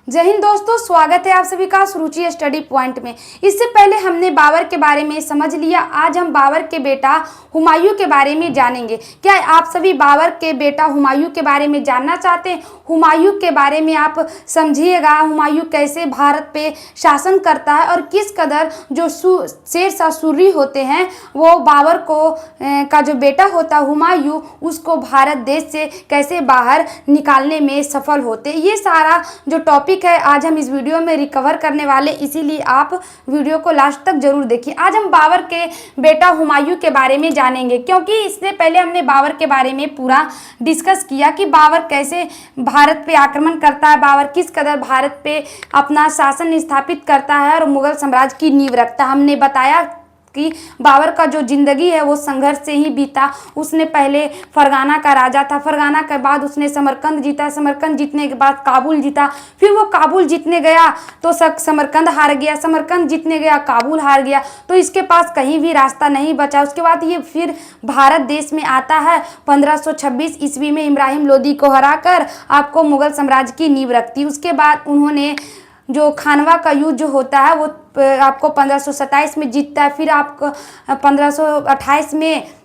जय हिंद दोस्तों, स्वागत है आप सभी का सुरुचि स्टडी पॉइंट में। इससे पहले हमने बाबर के बारे में समझ लिया। आज हम बाबर के बेटा हुमायूं के बारे में जानेंगे। क्या आप सभी बाबर के बेटा हुमायूं के बारे में जानना चाहते हैं? हुमायूं के बारे में आप समझिएगा, हुमायूं कैसे भारत पे शासन करता है और किस कदर जो शेर शाह सूरी होते हैं वो बाबर को का जो बेटा होता हुमायूं उसको भारत देश से कैसे बाहर निकालने में सफल होते। ये सारा जो टॉपिक है आज हम इस वीडियो में रिकवर करने वाले, इसीलिए आप वीडियो को लास्ट तक जरूर देखिए। आज हम बाबर के बेटा हुमायूं के बारे में जानेंगे, क्योंकि इससे पहले हमने बाबर के बारे में पूरा डिस्कस किया कि बाबर कैसे भारत पे आक्रमण करता है, बाबर किस कदर भारत पे अपना शासन स्थापित करता है और मुगल साम्राज्य की नींव रखता है। हमने बताया कि बाबर का जो जिंदगी है वो संघर्ष से ही बीता। उसने पहले फरगाना का राजा था, फरगाना के बाद उसने समरकंद जीता, समरकंद जीतने के बाद काबुल जीता, फिर वो काबुल जीतने गया तो समरकंद हार गया, समरकंद जीतने गया काबुल हार गया, तो इसके पास कहीं भी रास्ता नहीं बचा। उसके बाद ये फिर भारत देश में आता है 1526 ईस्वी में इब्राहिम लोदी को हराकर आपको मुगल साम्राज्य की नींव रखती। उसके बाद उन्होंने जो खानवा का युद्ध जो होता है वो आपको 1527 में जीतता है। फिर आपको 1528 में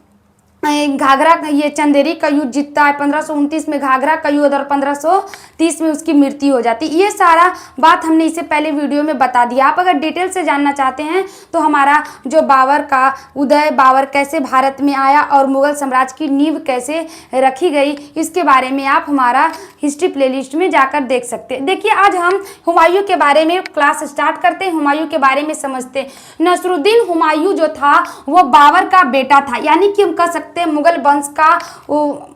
घाघरा ये चंदेरी का युद्ध जीतता है, 1529 में घाघरा का युद्ध और 1530 में उसकी मृत्यु हो जाती है। ये सारा बात हमने इससे पहले वीडियो में बता दिया। आप अगर डिटेल से जानना चाहते हैं तो हमारा जो बाबर का उदय, बाबर कैसे भारत में आया और मुगल साम्राज्य की नींव कैसे रखी गई, इसके बारे में आप हमारा हिस्ट्री प्लेलिस्ट में जाकर देख सकते हैं। देखिए, आज हम हुमायूं के बारे में क्लास स्टार्ट करते हैं, हुमायूं के बारे में समझते हैं। नसरुद्दीन हुमायूं जो था वो बाबर का बेटा था, यानी कि हम कह सकते मुगल वंश का वो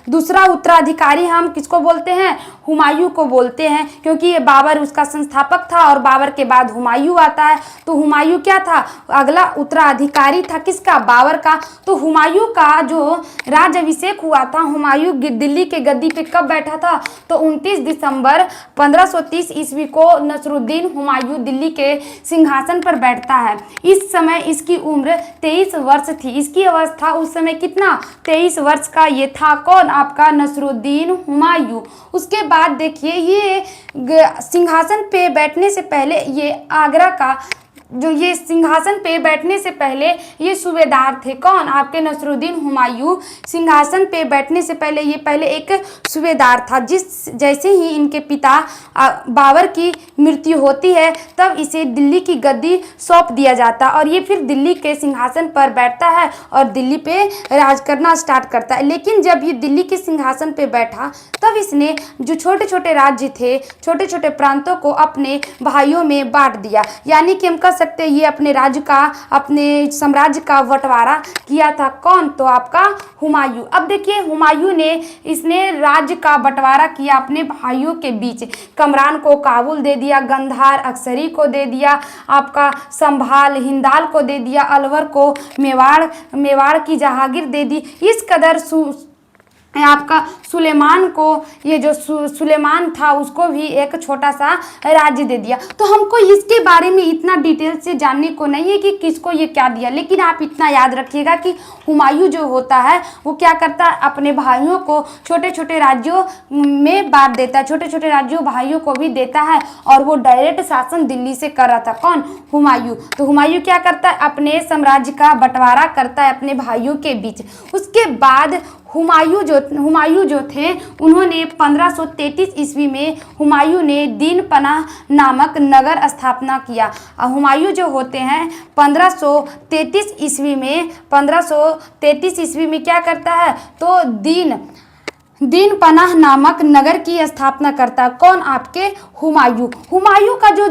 दूसरा उत्तराधिकारी हम किसको बोलते हैं? हुमायूं को बोलते हैं, क्योंकि ये बाबर उसका संस्थापक था और बाबर के बाद हुमायूं आता है। तो हुमायूं क्या था? अगला उत्तराधिकारी था किसका? बाबर का। तो हुमायूं का जो राज्याभिषेक हुआ था, हुमायूं दिल्ली के गद्दी पे कब बैठा था? तो 29 दिसंबर 1530 ईस्वी को नसरुद्दीन हुमायूं दिल्ली के सिंहासन पर बैठता है। इस समय इसकी उम्र 23 वर्ष थी। इसकी अवस्था उस समय कितना? 23 वर्ष का ये था। कौन? आपका नसरुद्दीन हुमायूं। उसके बाद देखिए, ये सिंहासन पे बैठने से पहले ये आगरा का जो ये सिंहासन पे बैठने से पहले ये सूबेदार थे। कौन? आपके नसरुद्दीन हुमायूं सिंहासन पे बैठने से पहले ये पहले एक सूबेदार था। जैसे ही इनके पिता बाबर की मृत्यु होती है तब इसे दिल्ली की गद्दी सौंप दिया जाता और ये फिर दिल्ली के सिंहासन पर बैठता है और दिल्ली पे राज करना स्टार्ट करता है। लेकिन जब ये दिल्ली के सिंहासन पे बैठा तब इसने जो छोटे छोटे राज्य थे, छोटे छोटे प्रांतों को अपने भाइयों में बांट दिया, यानी कि हम कह सकते ये अपने राज्य का, अपने साम्राज्य का बंटवारा किया था। कौन? तो आपका हुमायूं। अब देखिए, हुमायूं ने इसने राज्य का बंटवारा किया अपने भाइयों के बीच। कमरान को काबुल दे दिया, गंधार अक्सरी को दे दिया, आपका संभाल हिंदाल को दे दिया, अलवर को मेवाड़ की जहागीर दे दी। इस कदर आपका सुलेमान को, ये जो सुलेमान था उसको भी एक छोटा सा राज्य दे दिया। तो हमको इसके बारे में इतना डिटेल से जानने को नहीं है कि किसको ये क्या दिया, लेकिन आप इतना याद रखिएगा कि हुमायूं जो होता है वो क्या करता है? अपने भाइयों को छोटे छोटे राज्यों में बांट देता है, छोटे छोटे राज्यों भाइयों को भी देता है और वो डायरेक्ट शासन दिल्ली से कर रहा था। कौन? हुमायूं। तो हुमायूं क्या करता है? अपने साम्राज्य का बंटवारा करता है अपने भाइयों के बीच। उसके बाद हुमायूं जो थे उन्होंने 1533 ईस्वी में हुमायूं ने दीन पनाह नामक नगर स्थापना किया। हुमायूं जो होते हैं 1533 ईस्वी में क्या करता है? तो दीन पनाह नामक नगर की स्थापना करता। कौन? आपके हुमायूं। हुमायूं का जो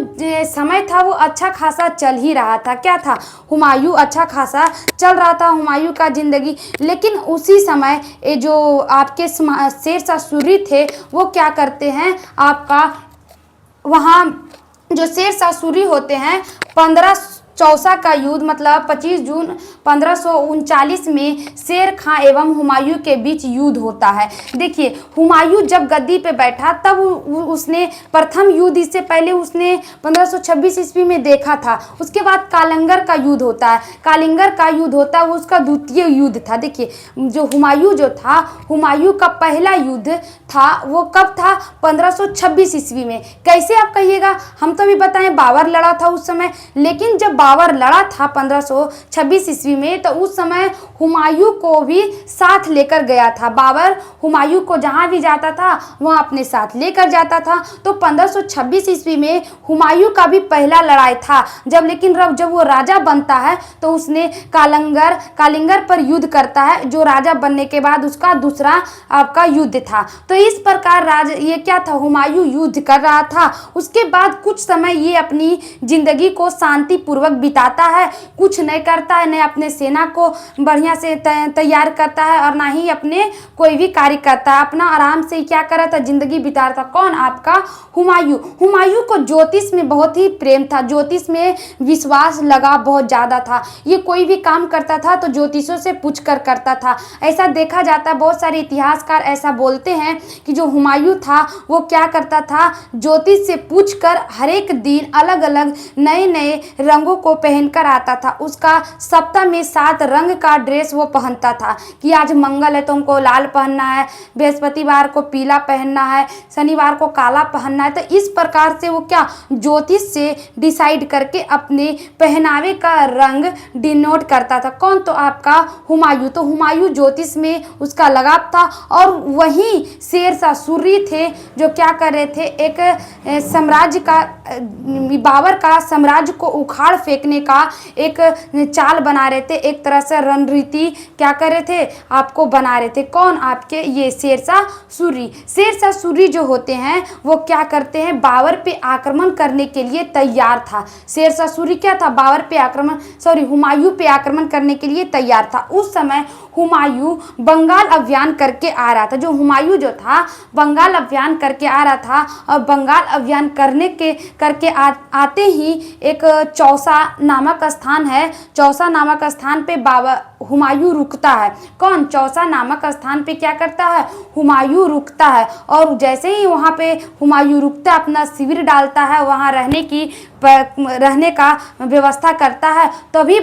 समय था वो अच्छा खासा चल ही रहा था। क्या था? हुमायूं अच्छा खासा चल रहा था हुमायूं का जिंदगी। लेकिन उसी समय ये जो आपके शेर शाह सूरी थे वो क्या करते हैं? आपका वहाँ जो शेर शाह सूरी होते हैं 15 चौसा का युद्ध मतलब 25 जून 1539 में शेर खां एवं हुमायूं के बीच युद्ध होता है। देखिए, हुमायूं जब गद्दी पे बैठा तब उसने प्रथम युद्ध, इससे पहले उसने 1526 ईस्वी में देखा था। उसके बाद कालिंगर का युद्ध होता है, कालिंगर का युद्ध होता है, वो उसका द्वितीय युद्ध था। देखिए, जो हुमायूं जो था, हुमायूं का पहला युद्ध था वो कब था? 1526 ईस्वी में। कैसे आप कहिएगा, हम तो भी बताएं बाबर लड़ा था उस समय, लेकिन जब बाबर लड़ा था 1526 ईस्वी में तो उस समय हुमायूं को भी साथ लेकर गया था। बाबर हुमायूं को जहां भी जाता था वहां अपने साथ लेकर जाता था। तो 1526 ईस्वी में हुमायूं का भी पहला लड़ाई था। लेकिन जब वो राजा बनता है तो उसने कालिंगर पर युद्ध करता है, जो राजा बनने के बाद उसका दूसरा आपका युद्ध था। तो इस प्रकार ये क्या था, हुमायूं युद्ध कर रहा था। उसके बाद कुछ समय ये अपनी जिंदगी को शांति पूर्वक बिताता है, कुछ नहीं करता है, न अपने सेना को बढ़िया से तैयार करता है और ना ही अपने कोई भी कार्य करता है। अपना आराम से क्या कर रहा था, जिंदगी बिता रहा था। कौन? आपका हुमायूं। हुमायूं को ज्योतिष में बहुत ही प्रेम था, ज्योतिष में विश्वास लगा बहुत ज़्यादा था। ये कोई भी काम करता था तो ज्योतिषों से पूछ कर करता था। ऐसा देखा जाता है, बहुत सारे इतिहासकार ऐसा बोलते हैं कि जो हुमायूं था वो क्या करता था, ज्योतिष से पूछकर हर एक दिन अलग अलग नए नए रंगों को पहनकर आता था। उसका सप्ताह में 7 रंग का ड्रेस वो पहनता था कि आज मंगल है तो हमको लाल पहनना है, बृहस्पतिवार को पीला पहनना है, शनिवार को काला पहनना है। तो इस प्रकार से वो क्या, ज्योतिष से डिसाइड करके अपने पहनावे का रंग डिनोट करता था। कौन? तो आपका हुमायूं। तो हुमायूं ज्योतिष में उसका लगाव था। और वहीं शेरशाह सूरी थे जो क्या कर रहे थे, एक साम्राज्य का, बाबर का साम्राज्य को उखाड़ फेंकने का एक चाल बना रहे थे, एक तरह से रणनीति क्या कर रहे थे, आपको बना रहे थे। कौन? आपके ये शेरशाह सूरी। शेरशाह सूरी जो होते हैं वो क्या करते हैं, बाबर पे आक्रमण करने के लिए तैयार था। शेरशाह सूरी क्या था, हुमायूं पे आक्रमण करने के लिए तैयार था। उस समय हुमायूं बंगाल अभियान करके आ रहा था। जो हुमायूं जो था बंगाल अभियान करके आ रहा था, और बंगाल अभियान करके आते ही एक चौसा नामक स्थान है, चौसा नामक स्थान पे बाबा हुमायूं रुकता है। कौन? चौसा नामक स्थान पे क्या करता है, हुमायूं रुकता है। और जैसे ही वहाँ पे हुमायूं रुकता है, अपना शिविर डालता है, वहाँ रहने का व्यवस्था करता है, तभी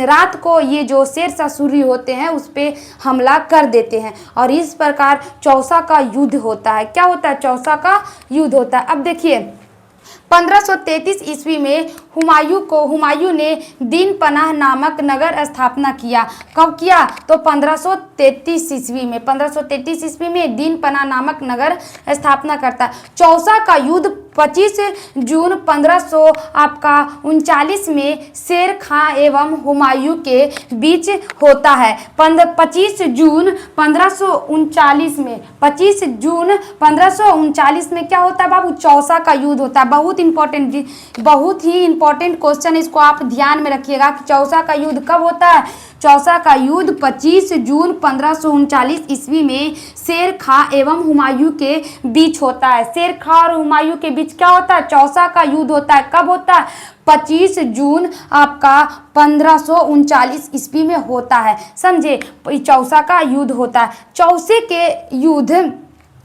रात को ये जो शेरशाह सूरी होते हैं उस पे हमला कर देते हैं। और इस प्रकार चौसा का युद्ध होता है। क्या होता है? चौसा का युद्ध होता है। अब देखिए, 1533 ईस्वी में हुमायूं ने दीन पनाह नामक नगर स्थापना किया। कब किया? तो 1533 ईस्वी में। 1533 ईस्वी में दीन पनाह नामक नगर स्थापना करता है। चौसा का युद्ध 25 जून 1539 में शेर खां एवं हुमायूं के बीच होता है। 25 जून 1539 में, 25 जून 1539 में क्या होता है बाबू? चौसा का युद्ध होता है। बहुत ही इंपॉर्टेंट क्वेश्चन, इसको आप ध्यान में रखिएगा कि चौसा का युद्ध कब होता है। चौसा का युद्ध 25 जून 1539 ईस्वी में शेर खां एवं हुमायूं के बीच होता है। शेर खां और हुमायूं के बीच क्या होता है? चौसा का युद्ध होता है। कब होता है? 25 जून आपका 1539 ईस्वी में होता है। समझे? चौसा का युद्ध होता है। चौसे के युद्ध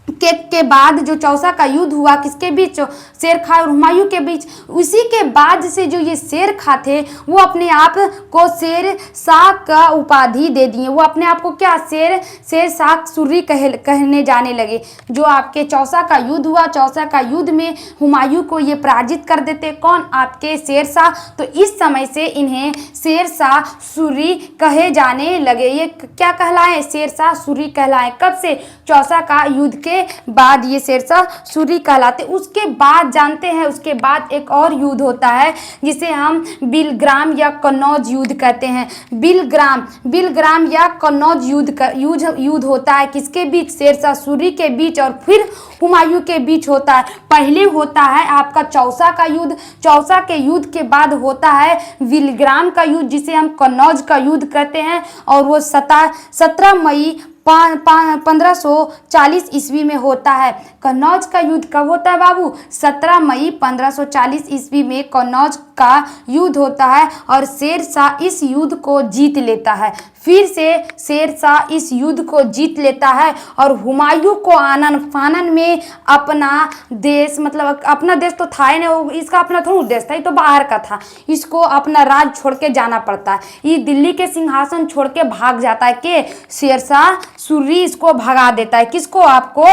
के बाद जो चौसा का युद्ध हुआ किसके बीच? शेर खां और हुमायूं के बीच। उसी के बाद से जो ये शेर खां थे वो अपने आप को शेर शाह का उपाधि दे दिए। वो अपने आप को क्या, शेर शाह सूरी कहने जाने लगे। जो आपके चौसा का युद्ध हुआ, चौसा का युद्ध में हुमायूं को ये पराजित कर देते। कौन? आपके शेर शाह। तो इस समय से इन्हें शेर शाह सूरी कहे जाने लगे। ये क्या कहलाए? शेर शाह सूरी कहलाए। कब से? चौसा का युद्ध के बाद ये शेरशाह सूरी कहलाते। उसके बाद जानते हैं, उसके बाद एक और युद्ध होता है जिसे हम बिलग्राम या कन्नौज युद्ध कहते हैं। बिलग्राम या कन्नौज युद्ध होता है किसके बीच? शेरशाह सूरी के बीच और फिर हुमायूं के बीच होता है। पहले होता है आपका चौसा का युद्ध, चौसा के युद्ध के बाद होता है बिलग्राम का युद्ध जिसे हम कन्नौज का युद्ध कहते हैं। और वो 17 मई 1540 ईस्वी में होता है। कन्नौज का युद्ध कब होता है बाबू? 17 मई 1540 ईस्वी में कन्नौज का युद्ध होता है और शेरशाह इस युद्ध को जीत लेता है। फिर से शेरशाह इस युद्ध को जीत लेता है और हुमायूं को आनन फानन में अपना देश, मतलब अपना देश तो था ही नहीं, इसका अपना थोड़ा देश था, ये तो बाहर का था, इसको अपना राज छोड़ के जाना पड़ता है। ये दिल्ली के सिंहासन छोड़ के भाग जाता है कि शेरशाह सूरी इसको भगा देता है। किसको? आपको,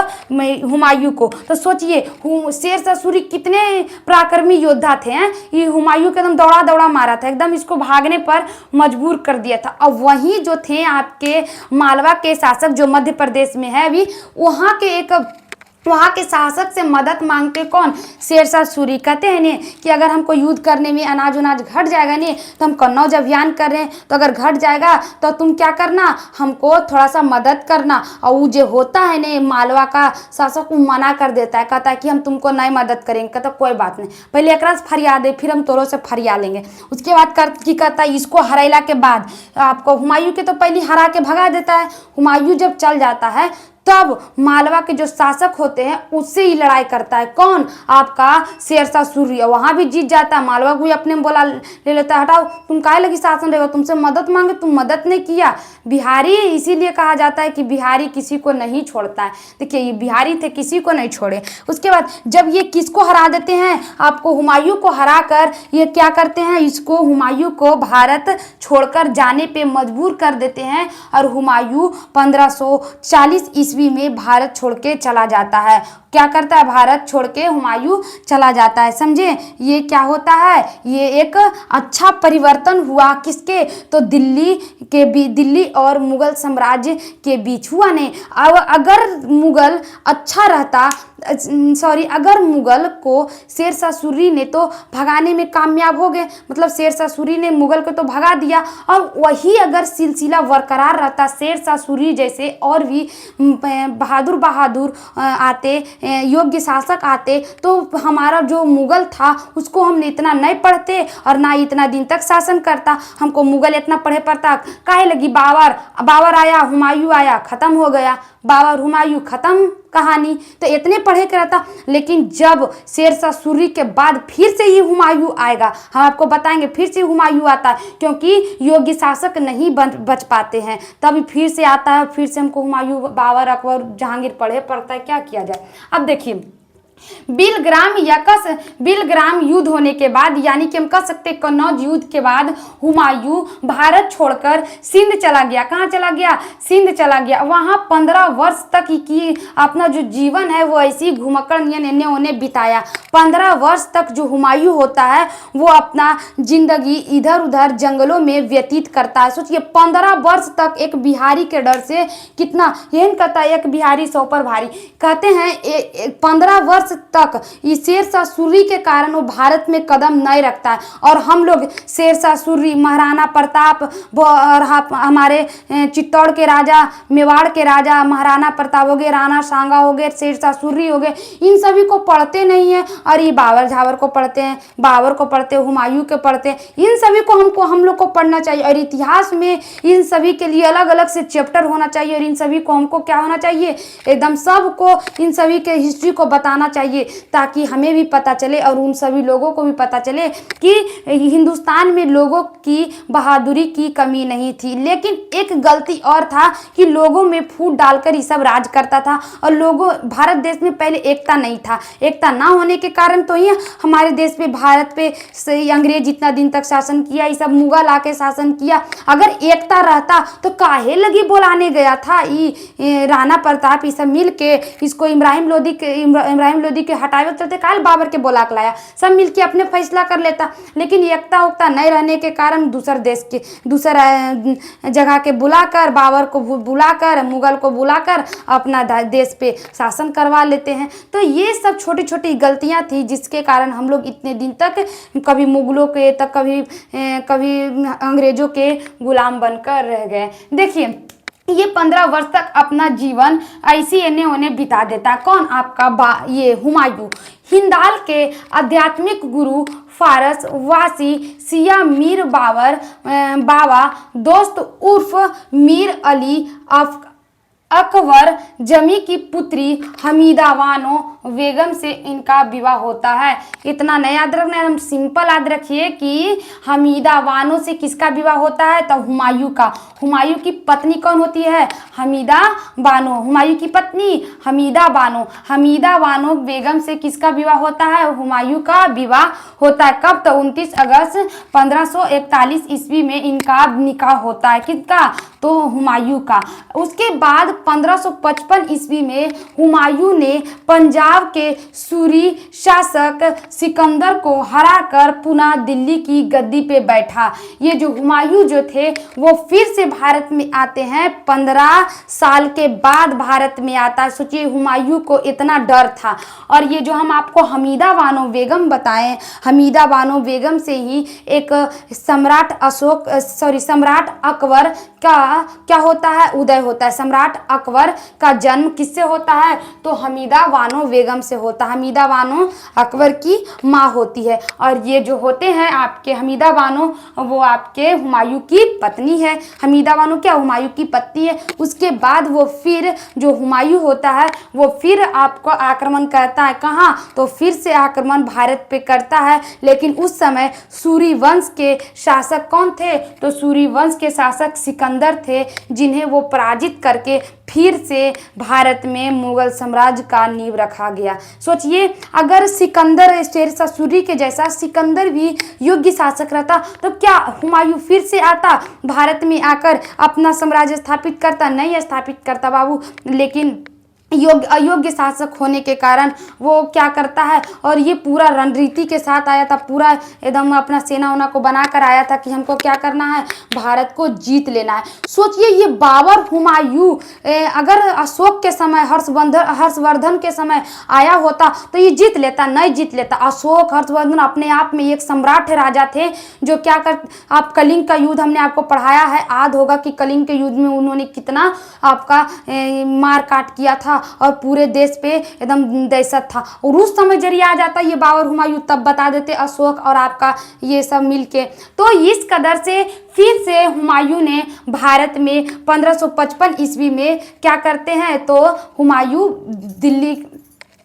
हुमायूं को। तो सोचिए शेरशाह सूरी कितने पराक्रमी योद्धा थे हैं? ये हुमायूं के एकदम दौड़ा दौड़ा मारा था, एकदम इसको भागने पर मजबूर कर दिया था। अब वहीं जो थे आपके मालवा के शासक जो मध्य प्रदेश में है अभी, वहाँ के शासक से मदद मांगते कौन? शेरशाह सूरी। कहते हैं नहीं कि अगर हमको युद्ध करने में अनाज उनाज घट जाएगा नहीं तो हम कन्नौज अभियान कर रहे हैं, तो अगर घट जाएगा तो तुम क्या करना, हमको थोड़ा सा मदद करना। और वो जो होता है नहीं मालवा का शासक, वो मना कर देता है, कहता है कि हम तुमको नहीं मदद करेंगे। कहता कोई बात नहीं, पहले एक से फरिया दे, फिर हम तोरों से फरिया लेंगे। उसके बाद की कहता है, इसको हराइला के बाद आपको हुमायूं के तो पहले हरा के भगा देता है। हुमायूं जब चल जाता है तब मालवा के जो शासक होते हैं उससे ही लड़ाई करता है। कौन? आपका शेरशाह सूरी। वहां भी जीत जाता है, मालवा को भी अपने में बोला ले लेता है, हटाओ तुम काहे लगी शासन रहेगा, तुमसे मदद मांगे तुम मदद नहीं किया। बिहारी इसीलिए कहा जाता है कि बिहारी किसी को नहीं छोड़ता है। देखिए ये बिहारी थे, किसी को नहीं छोड़े। उसके बाद जब ये किसको हरा देते हैं, आपको हुमायूं को हरा कर ये क्या करते हैं, इसको हुमायूं को भारत छोड़कर जाने पे मजबूर कर देते हैं और हुमायूं 1540 ईस्वी में भारत छोड़ के चला जाता है। क्या करता है? भारत छोड़ के हुमायूं चला जाता है। समझे? ये क्या होता है, ये एक अच्छा परिवर्तन हुआ किसके? तो दिल्ली और मुगल साम्राज्य के बीच हुआ नहीं। अब अगर मुगल अच्छा रहता, अगर मुगल को शेरशाह सूरी ने तो भगाने में कामयाब हो गए, मतलब शेरशाह सूरी ने मुगल को तो भगा दिया, और वही अगर सिलसिला बरकरार रहता, शेरशाह सूरी जैसे और भी बहादुर आते, योग्य शासक आते, तो हमारा जो मुगल था उसको हम इतना नहीं पढ़ते और ना इतना दिन तक शासन करता। हमको मुगल इतना पढ़े पढ़ता काहे लगी? बाबर आया, हुमायूं आया, खत्म हो गया, बाबर हुमायूं खत्म कहानी, तो इतने पढ़े के रहता। लेकिन जब शेरशाह सूरी के बाद फिर से ये हुमायूं आएगा, हम आपको बताएंगे फिर से हुमायूं आता है, क्योंकि योग्य शासक नहीं बच पाते हैं, तभी फिर से आता है। फिर से हमको हुमायूं, बाबर, अकबर, जहांगीर पढ़े पड़ता है, क्या किया जाए। अब देखिए बिलग्राम युद्ध होने के बाद, यानी कि हम कह सकते हैं कन्नौज युद्ध के बाद हुमायूं भारत छोड़कर सिंध चला गया। कहाँ चला गया? सिंध चला गया। वहाँ 15 वर्ष तक की अपना जो जीवन है वो ऐसी घुमक्कड़ एने ओने बिताया। 15 वर्ष तक जो हुमायूं होता है वो अपना जिंदगी इधर उधर जंगलों में व्यतीत करता है। सोचिए 15 वर्ष तक एक बिहारी के डर से कितना, यही कहता है एक बिहारी 100 पर भारी। कहते हैं 15 वर्ष तक इस शेरशाह सूरी के कारण वो भारत में कदम नहीं रखता है। और हम लोग शेरशाह सूरी, महाराणा प्रताप और हमारे चित्तौड़ के राजा, मेवाड़ के राजा महाराणा प्रताप हो गए, राणा सांगा हो गए, शेरशाह सूरी हो गए, इन सभी को पढ़ते नहीं है। और ये बाबर झाबर को पढ़ते हैं, बाबर को पढ़ते हैं, हुमायूं के पढ़ते हैं। इन सभी को हम लोग को पढ़ना चाहिए। और इतिहास में इन सभी के लिए अलग अलग से चैप्टर होना चाहिए। और इन सभी को हमको क्या होना चाहिए, एकदम सबको इन सभी के हिस्ट्री को बताना चाहिए, ताकि हमें भी पता चले और उन सभी लोगों को भी पता चले कि हिंदुस्तान में लोगों की बहादुरी की कमी नहीं थी। लेकिन एक गलती और था कि लोगों में फूट डालकर ये सब राज करता था। और भारत देश में पहले एकता नहीं था। एकता ना होने के कारण तो ही हमारे देश पे, भारत पे अंग्रेज इतना दिन तक शासन किया, ये सब मुगल आके शासन किया। अगर एकता रहता तो काहे लगी बोलाने गया था ये राणा प्रताप, ये सब मिल के इसको इब्राहिम लोदी के हटावे चलते, काल बाबर के बोला के लाया, सब मिलके अपने फैसला कर लेता। लेकिन एकता उकता नहीं रहने के कारण दूसर जगह के बुलाकर, बाबर को बुलाकर, मुगल को बुलाकर अपना देश पे शासन करवा लेते हैं। तो ये सब छोटी छोटी गलतियां थी जिसके कारण हम लोग इतने दिन तक कभी मुगलों के, तक कभी अंग्रेजों के गुलाम बनकर रह गए। देखिए ये 15 वर्ष तक अपना जीवन ऐसी एने ओने बिता देता। कौन? आपका ये हुमायूं। हिंदाल के आध्यात्मिक गुरु फारस वासी सिया मीर बाबा दोस्त उर्फ मीर अली अकबर जमी की पुत्री हमीदा बानो बेगम से इनका विवाह होता है। इतना नहीं याद रखना है, हम सिंपल याद रखिए कि हमीदा बानो से किसका विवाह होता है, तो हुमायूं का। हुमायूं की पत्नी कौन होती है, हमीदा बानो। हुमायूं की पत्नी हमीदा बानो। हमीदा बानो बेगम से किसका विवाह होता है, हुमायूं का विवाह होता है। कब, तो 29 अगस्त 1541 ईस्वी में इनका निकाह होता है। किसका, तो हुमायूं का। उसके बाद 1555 ईस्वी में हुमायूं ने पंजाब के सूरी शासक सिकंदर को हराकर पुनः दिल्ली की गद्दी पे बैठा। ये जो हुमायूं जो थे वो फिर से भारत में आते हैं, 15 साल के बाद भारत में आता है। सोचिए हुमायूं को इतना डर था। और ये जो हम आपको हमीदा बानो बेगम बताएं, हमीदा बानो बेगम से ही एक सम्राट अकबर का क्या होता है, उदय होता है। सम्राट अकबर का जन्म किससे होता है, तो हमीदा बानो बेगम से होता है। हमीदा बानो अकबर की माँ होती है। और ये जो होते हैं आपके हमीदा बानो, वो आपके हुमायूं की पत्नी है। हमीदा बानो क्या, हुमायूं की पत्नी है। उसके बाद वो फिर जो हुमायूं होता है वो फिर आपको आक्रमण करता है। कहाँ, तो फिर से आक्रमण भारत पे करता है। लेकिन उस समय सूरी वंश के शासक कौन थे, तो सूरी वंश के शासक सिकंदर थे, जिन्हें वो पराजित करके फिर से भारत में मुगल साम्राज्य का नींव रखा गया। सोचिए अगर सिकंदर शेरशाह सूरी के जैसा सिकंदर भी योग्य शासक रहता तो क्या हुमायूं फिर से आता भारत में आकर अपना साम्राज्य स्थापित करता, नहीं स्थापित करता बाबू। लेकिन अयोग्य शासक होने के कारण वो क्या करता है, और ये पूरा रणनीति के साथ आया था, पूरा एकदम अपना सेना उना को बनाकर आया था कि हमको क्या करना है, भारत को जीत लेना है। सोचिए ये बाबर हुमायूं अगर अशोक के समय हर्षवर्धन के समय आया होता तो ये जीत लेता, नहीं जीत लेता। अशोक हर्षवर्धन अपने आप में एक सम्राट राजा थे जो क्या कर, आप कलिंग का युद्ध हमने आपको पढ़ाया है, याद होगा कि कलिंग के युद्ध में उन्होंने कितना आपका मार काट किया था और पूरे देश पे एकदम दहशत था। और उस समय जरिए आ जाता ये बाबर हुमायूं, तब बता देते अशोक और आपका ये सब मिलके। तो इस कदर से फिर से हुमायूं ने भारत में 1555 ईस्वी में क्या करते हैं, तो हुमायूं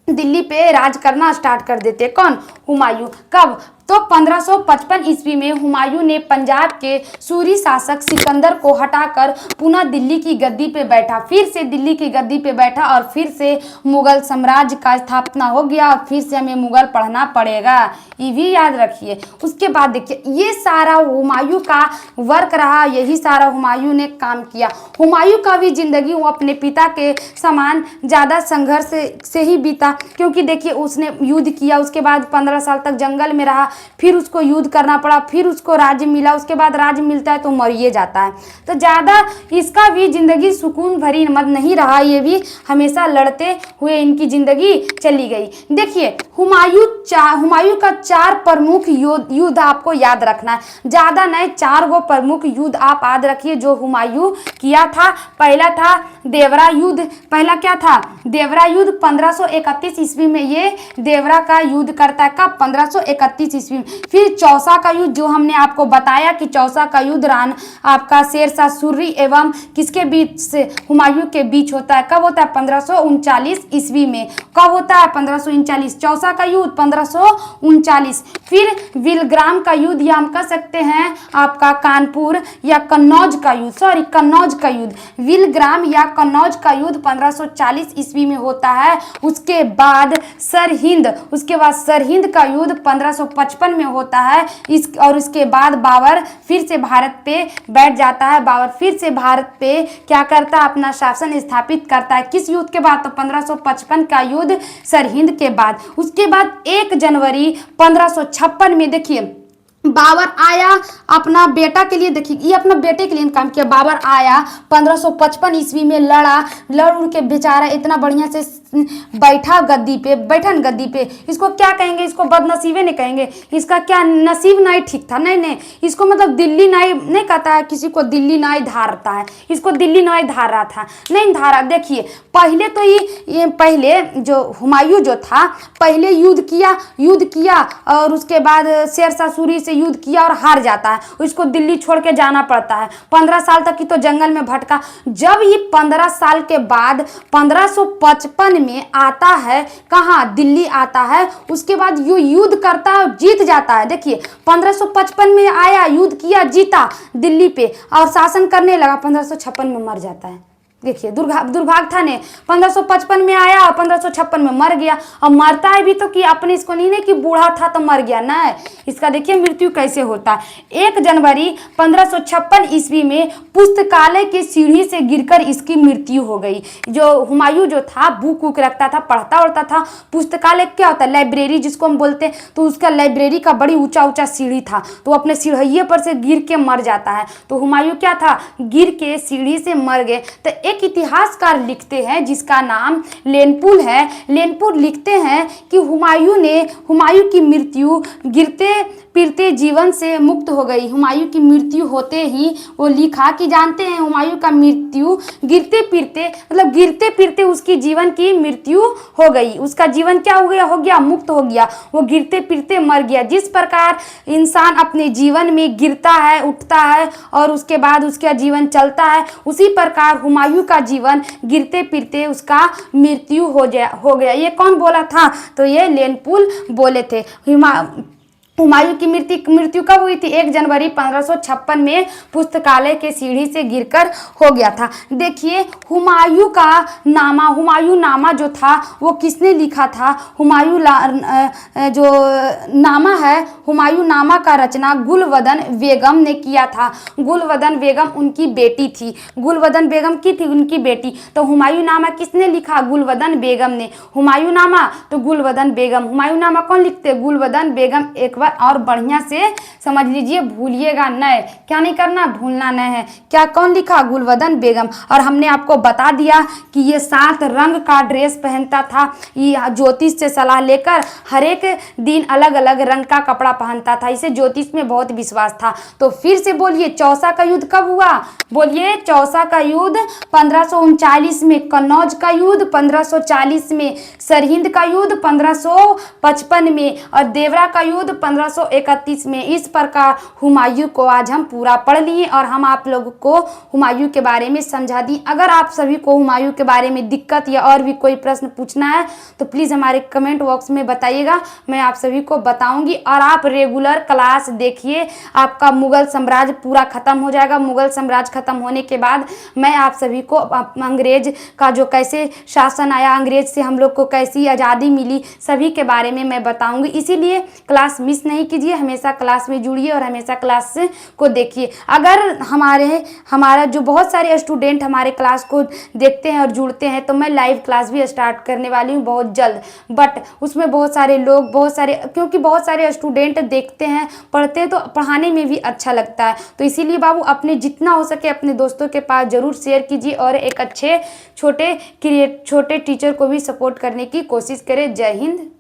दिल्ली पे राज करना स्टार्ट कर देते। कौन, हुमायूं। कब, तो 1555 ईस्वी में हुमायूं ने पंजाब के सूरी शासक सिकंदर को हटाकर पुनः दिल्ली की गद्दी पे बैठा। फिर से दिल्ली की गद्दी पे बैठा और फिर से मुगल साम्राज्य का स्थापना हो गया। और फिर से हमें मुगल पढ़ना पड़ेगा, ये भी याद रखिए। उसके बाद देखिए ये सारा हुमायूं का वर्क रहा, यही सारा हुमायूं ने काम किया। हुमायूं का भी जिंदगी वो अपने पिता के समान ज़्यादा संघर्ष से ही बीता, क्योंकि देखिए उसने युद्ध किया, उसके बाद 15 साल तक जंगल में रहा, फिर उसको युद्ध करना पड़ा, फिर उसको राज्य मिला, उसके बाद राज्य मिलता है तो मरिए जाता है। तो ज़्यादा इसका भी जिंदगी सुकून भरी मत नहीं रहा, ये भी हमेशा लड़ते हुए इनकी जिंदगी चली गई। देखिए हुमायूं का 4 प्रमुख युद्ध आपको याद रखना है, ज़्यादा नहीं, 4 गो प्रमुख युद्ध आप याद रखिए जो हुमायूं किया था। पहला था देवरा युद्ध। पहला क्या था, देवरा युद्ध। 1531 ईस्वी में ये देवरा का युद्ध करता है। कब, 1531 ईस्वी में। फिर चौसा का युद्ध, जो हमने आपको बताया कि चौसा का युद्ध आपका शेरशाह सूरी एवं किसके बीच से, हुमायूं के बीच होता है। कब होता है, 1539 ईस्वी में। कब होता है, 1539। चौसा का युद्ध 1539। फिर विलग्राम का युद्ध, या हम कह सकते हैं आपका कानपुर या कन्नौज का युद्ध, कन्नौज का युद्ध। विलग्राम या कन्नौज का युद्ध 1540 ईस्वी में होता है। उसके बाद सरहिंद का युद्ध 1555 में होता है। और इसके बाद बाबर फिर से भारत पे बैठ जाता है। बाबर फिर से भारत पे क्या करता है, अपना शासन स्थापित करता है। किस युद्ध के बाद, तो 1555 का युद्ध सरहिंद के बाद। उसके बाद 1 जनवरी 1556 में देखिए बाबर आया अपना बेटा के लिए, देखिए ये अपना बेटे के लिए काम किया। बाबर आया 1555 ईस्वी में, लड़ उड़ के बेचारा इतना बढ़िया से बैठा गद्दी पे। इसको क्या कहेंगे, इसको बदनसीबे नहीं कहेंगे, इसका क्या नसीब नहीं ठीक था, नहीं इसको मतलब दिल्ली नहीं कहता है, किसी को दिल्ली नहीं धारता है, इसको दिल्ली नहीं धार रहा था, नहीं धारा। देखिए पहले तो ये पहले जो हुमायूं जो था, पहले युद्ध किया और उसके बाद शेरशाह सूरी से युद्ध किया और हार जाता है, उसको दिल्ली छोड़ के जाना पड़ता है। 15 साल तक की तो जंगल में भटका। जब ये 15 साल के बाद 1555 में आता है, कहाँ, दिल्ली आता है। उसके बाद ये युद्ध करता है, जीत जाता है। देखिए 1555 में आया, युद्ध किया, जीता दिल्ली पे और शासन करने लगा। 1556 में मर जाता है। देखिए दुर्भाग्य था ने, 1555 में आया और 1556 में मर गया। और मरता है भी तो कि अपने इसको नहीं है कि बूढ़ा था तो मर गया, ना। इसका देखिए मृत्यु कैसे होता है। 1 जनवरी 1556 ईस्वी में पुस्तकालय की सीढ़ी से गिरकर इसकी मृत्यु हो गई। जो हुमायूं जो था, बुक वुक रखता था, पढ़ता उड़ता था। पुस्तकालय क्या होता है, लाइब्रेरी जिसको हम बोलते हैं। तो उसका लाइब्रेरी का बड़ी ऊंचा ऊंचा सीढ़ी था, तो अपने सीढ़िये पर से गिर के मर जाता है। तो हुमायूं क्या था, गिर के सीढ़ी से मर गए। तो एक इतिहासकार लिखते हैं जिसका नाम लेनपुल है। लेनपुल लिखते हैं कि हुमायूं की मृत्यु गिरते फिरते जीवन से मुक्त हो गई। हुमायूं की मृत्यु होते ही वो लिखा कि जानते हैं हुमायूं का मृत्यु गिरते फिरते, मतलब गिरते फिरते उसकी जीवन की मृत्यु हो गई। उसका जीवन क्या हो गया, मुक्त हो गया। वो गिरते फिरते मर गया। जिस प्रकार इंसान अपने जीवन में गिरता है, उठता है और उसके बाद उसका जीवन चलता है, उसी प्रकार हुमायूं का जीवन गिरते फिरते उसका मृत्यु हो गया। ये कौन बोला था, तो ये लेनपुल बोले थे। हुमायूं की मृत्यु कब हुई थी, 1 जनवरी 1556 में पुस्तकालय के सीढ़ी से गिरकर हो गया था। देखिए हुमायूं नामा जो था वो किसने लिखा था। जो नामा है, हुमायूं नामा का रचना गुलवदन बेगम ने किया था। गुलवदन बेगम उनकी बेटी थी। गुलवदन बेगम की थी उनकी बेटी। तो हुमायूं नामा किसने लिखा, गुलवदन बेगम ने। हुमायूं नामा तो गुलवदन बेगम। हुमायूं नामा कौन लिखते, गुलवदन बेगम। एक बार और बढ़िया से समझ लीजिए, भूलिएगा नहीं, क्या नहीं करना, भूलना नहीं है। क्या कौन लिखा, गुलवदन बेगम। और हमने आपको बता दिया कि ये 7 रंग का ड्रेस पहनता था। ये ज्योतिष से सलाह लेकर हर एक दिन अलग अलग रंग का कपड़ा पहनता था। इसे ज्योतिष में बहुत विश्वास था। तो फिर से बोलिए, चौसा का युद्ध कब हुआ, बोलिए। चौसा का युद्ध 1539 में, कन्नौज का युद्ध 1540 में, सरहिंद का युद्ध 1555 में और देवरा का युद्ध 1531 में। इस प्रकार हुमायूं को आज हम पूरा पढ़ लिए और हम आप लोगों को हुमायूं के बारे में समझा दी। अगर आप सभी को हुमायूं के बारे में दिक्कत या और भी कोई प्रश्न पूछना है तो प्लीज़ हमारे कमेंट बॉक्स में बताइएगा, मैं आप सभी को बताऊंगी। और आप रेगुलर क्लास देखिए, आपका मुगल साम्राज्य पूरा खत्म हो जाएगा। मुगल साम्राज्य खत्म होने के बाद मैं आप सभी को अंग्रेज का जो कैसे शासन आया, अंग्रेज से हम लोग को कैसी आज़ादी मिली, सभी के बारे में मैं बताऊंगी। इसीलिए क्लास मिस नहीं कीजिए, हमेशा क्लास में जुड़िए और हमेशा क्लास को देखिए। अगर हमारा जो बहुत सारे स्टूडेंट हमारे क्लास को देखते हैं और जुड़ते हैं तो मैं लाइव क्लास भी स्टार्ट करने वाली हूँ बहुत जल्द। बट उसमें बहुत सारे लोग, क्योंकि बहुत सारे स्टूडेंट देखते हैं, पढ़ते हैं, तो पढ़ाने में भी अच्छा लगता है। तो इसीलिए बाबू अपने जितना हो सके अपने दोस्तों के पास ज़रूर शेयर कीजिए और एक अच्छे छोटे टीचर को भी सपोर्ट करने की कोशिश करें। जय हिंद।